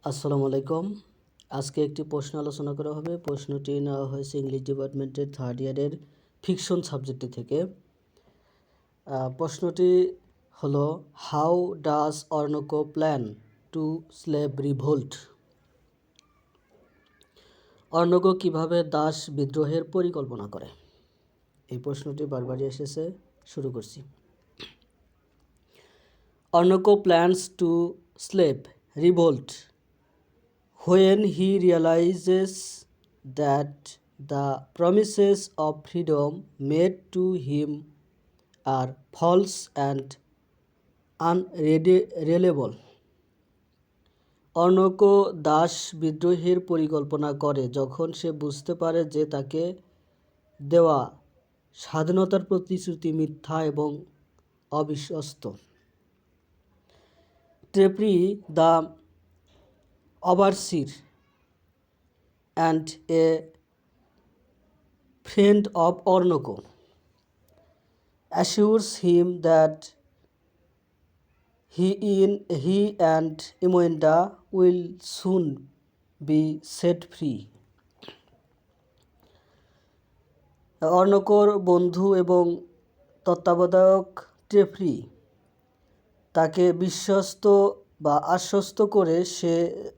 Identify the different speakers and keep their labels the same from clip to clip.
Speaker 1: আসসালামু আলাইকুম। আজকে একটি প্রশ্ন আলোচনা করা হবে। প্রশ্নটি নেওয়া হয়েছে ইংলিশ ডিপার্টমেন্টের 3rd ইয়ারের ফিকশন সাবজেক্টটি থেকে। প্রশ্নটি হলো, how does Oroonoko plan to slave revolt? Oroonoko কিভাবে দাস বিদ্রোহের পরিকল্পনা করে? এই প্রশ্নটি বারবারই এসেছে। শুরু করছি। Oroonoko plans to slave revolt when he realizes that the promises of freedom made to him are false and unreliable. Oroonoko দাস বিদ্রোহের পরিকল্পনা করে যখন সে বুঝতে পারে যে তাকে দেওয়া স্বাধীনতার প্রতিশ্রুতি মিথ্যা এবং অবিশ্বস্ত। ট্রেপ্রি the overseer and a friend of Ornoko assures him that he and Imoenda will soon be set free. অর্ণকর বন্ধু এবং তত্ত্বাবধায়ক ট্রেপ্রি তাকে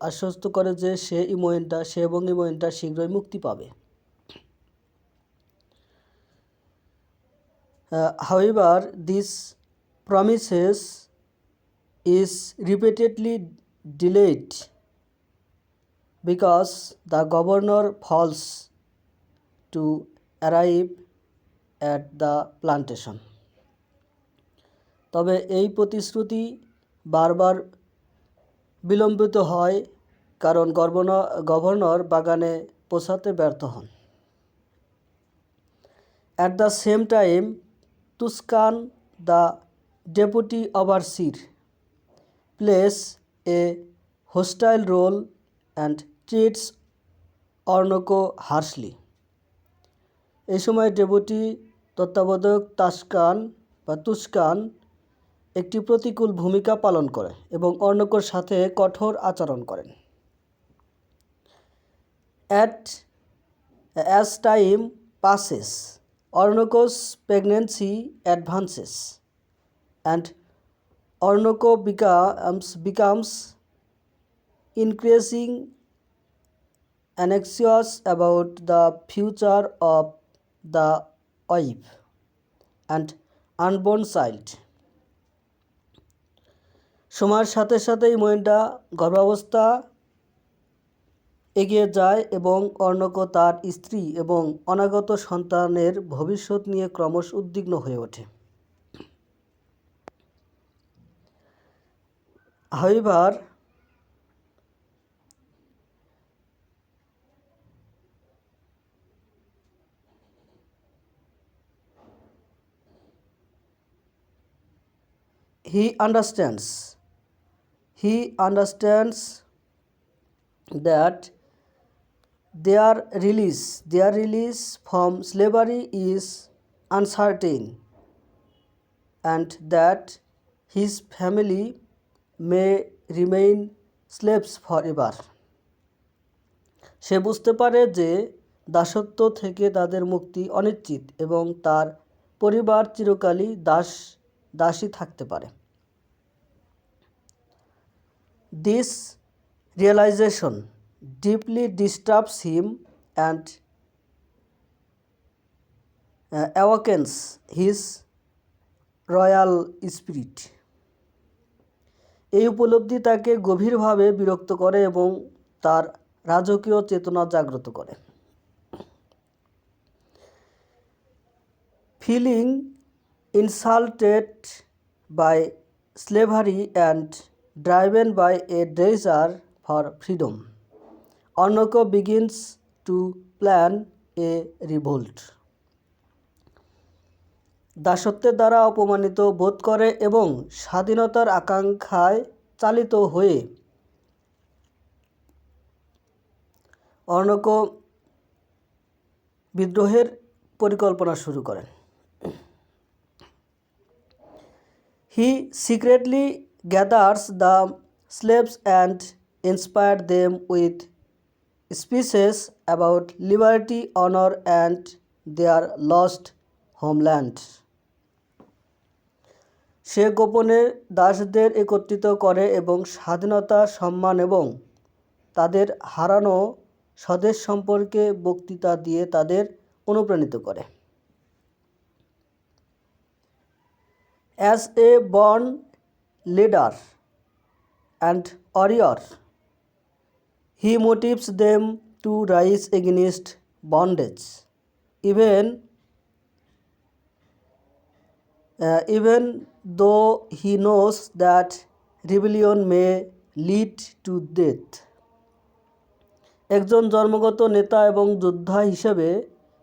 Speaker 1: আশ্বস্ত করে যে সে এবং ইমোয়েন্টা শীঘ্রই মুক্তি পাবে। However, this promises is repeatedly delayed because the governor fails to arrive at the plantation. তবে এই প্রতিশ্রুতি বারবার বিলম্বিত হয় কারণ গভর্নর বাগানে পৌঁছাতে ব্যর্থ হন। At the same time, Tuscan, the deputy overseer, plays a hostile role and treats Ornoko harshly. এই সময় ডেপুটি তত্ত্বাবধায়ক তুস্কান একটি প্রতিকূল ভূমিকা পালন করে এবং অর্ণকর সাথে কঠোর আচরণ করেন। As time passes, Ornoko's pregnancy advances, and Ornoko becomes increasing anxious about the future of the wife and unborn child. সময়ের সাথে সাথে ইমোয়েন্টা গর্ভাবস্থা এগিয়ে যায় এবং অর্ণক তার স্ত্রী এবং অনাগত সন্তানের ভবিষ্যৎ নিয়ে ক্রমশ উদ্বিগ্ন হয়ে ওঠে। However, he understands that their release from slavery is uncertain and that his family may remain slaves forever. সে বুঝতে পারে যে দাসত্ব থেকে তাদের মুক্তি অনিশ্চিত এবং তার পরিবার চিরকালই দাসী থাকতে পারে। This realization deeply disturbs him and awakens his royal spirit. এই উপলব্ধি তাকে গভীরভাবে বিরক্ত করে এবং তার রাজকীয় চেতনা জাগ্রত করে। Feeling insulted by slavery and driven by a desire for freedom, Ornoko begins to plan a revolt. দাসত্বের দ্বারা অপমানিত বোধ করে এবং স্বাধীনতার আকাঙ্ক্ষায় চালিত হয়ে অর্ণক বিদ্রোহের পরিকল্পনা শুরু করেন। He secretly gathers the slaves and inspired them with speeches about liberty, honor, and their lost homeland. সে গোপনে দাসদের একত্রিত করে এবং স্বাধীনতা, সম্মান এবং তাদের হারানো স্বদেশ সম্পর্কে বক্তৃতা দিয়ে তাদের অনুপ্রাণিত করে। As a born leader and warrior, he motivates them to rise against bondage, even though he knows that rebellion may lead to death. একজন জন্মগত নেতা এবং যোদ্ধা হিসেবে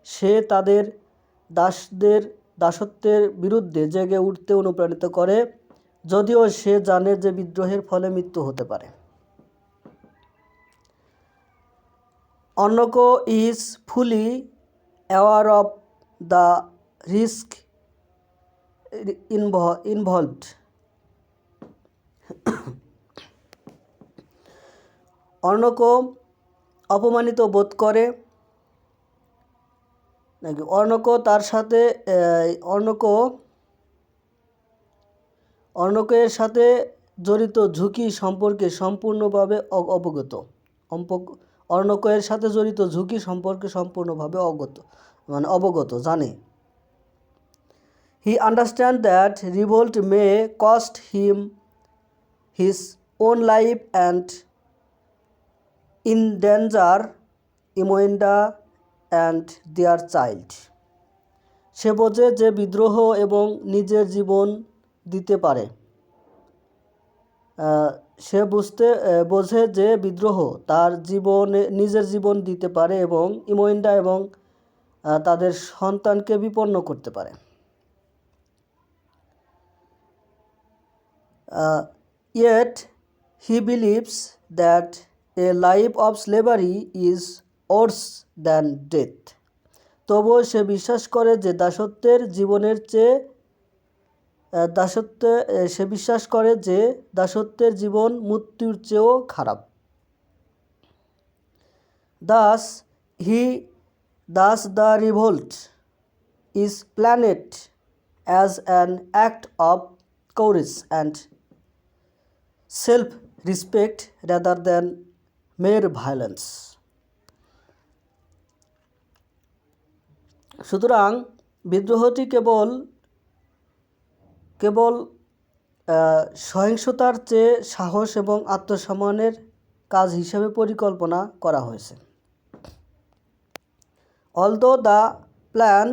Speaker 1: সে তাদের দাসত্বের বিরুদ্ধে জেগে উঠতে অনুপ্রাণিত করে, যদিও সে জানে যে বিদ্রোহের ফলে মৃত্যু হতে পারে। Oroonoko is fully aware of the risk involved. Oroonoko অপমানিত বোধ করে নাকি অর্ণকের সাথে জড়িত ঝুঁকি সম্পর্কে সম্পূর্ণভাবে অবগত জানে। He understands that revolt may cost him his own life and endanger Imelda and their child. সে বোঝে যে বিদ্রোহ এবং নিজের জীবন দিতে পারে। বোঝে যে বিদ্রোহ তার নিজের জীবন দিতে পারে এবং ইমেল্ডা এবং তাদের সন্তানকে বিপন্ন করতে পারে। Yet he believes that a life of slavery is worse than death. তবুও সে বিশ্বাস করে যে দাসত্বের জীবন মৃত্যুর চেয়েও খারাপ। Thus the revolt is planned as an act of courage and self-respect rather than mere violence. সুতরাং বিদ্রোহটি কেবল সহিংসতার চেয়ে সাহস এবং আত্মসম্মানের কাজ হিসেবে পরিকল্পনা করা হয়েছে। Although the plan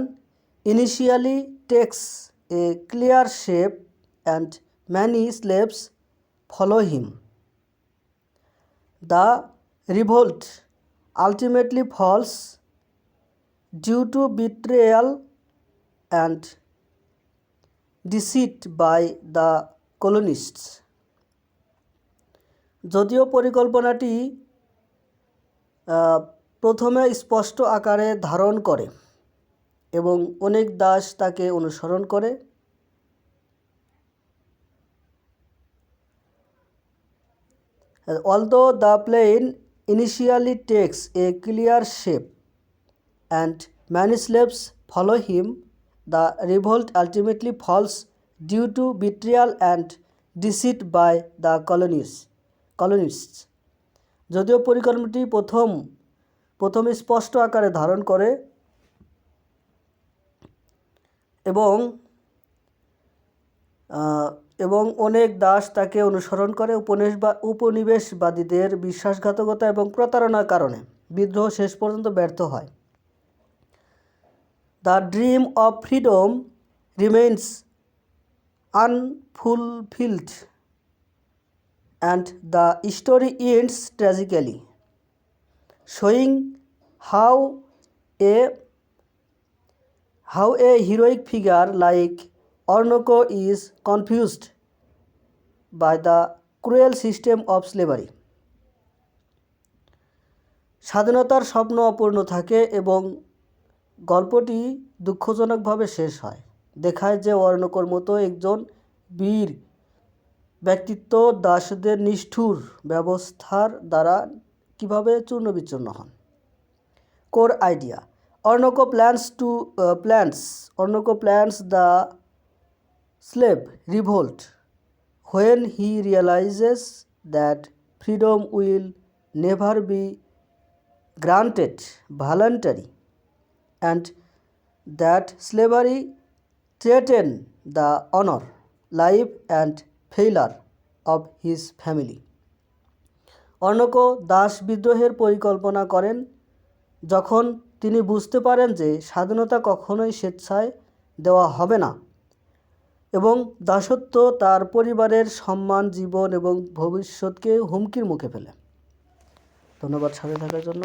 Speaker 1: initially takes a clear shape and many slaves follow him, the revolt ultimately falls due to betrayal and deceit by the colonists. যদিও পরিকল্পনাটি প্রথমে স্পষ্ট আকারে ধারণ করে এবং অনেক দাস তাকে অনুসরণ করে, although the plan initially takes a clear shape and many slaves follow him, the revolt ultimately falls due to betrayal and deceit by the colonists. যদিও পরিকল্পনাটি প্রথমে স্পষ্ট আকারে ধারণ করে এবং অনেক দাস তাকে অনুসরণ করে, উপনিবেশবাদীদের বিশ্বাসঘাতকতা এবং প্রতারণার কারণে বিদ্রোহ শেষ পর্যন্ত ব্যর্থ হয়। The dream of freedom remains unfulfilled and the story ends tragically, showing how a heroic figure like Ornoko is confused by the cruel system of slavery. স্বাধীনতার স্বপ্ন অপূর্ণ থাকে এবং গল্পটি দুঃখজনকভাবে শেষ হয়, দেখায় যে অর্ণকর মতো একজন বীর ব্যক্তিত্ব দাসদের নিষ্ঠুর ব্যবস্থার দ্বারা কিভাবে চূর্ণবিচূর্ণ হন। Core idea, Oroonoko plans the slave revolt when he realizes that freedom will never be granted voluntarily and that slavery threatened the honor, life and failure of his family. Oroonoko দাস বিদ্রোহের পরিকল্পনা করেন যখন তিনি বুঝতে পারেন যে স্বাধীনতা কখনোই স্বেচ্ছায় দেওয়া হবে না এবং দাসত্ব তার পরিবারের সম্মান, জীবন এবং ভবিষ্যৎকে হুমকির মুখে ফেলে। ধন্যবাদ সাথে থাকার জন্য।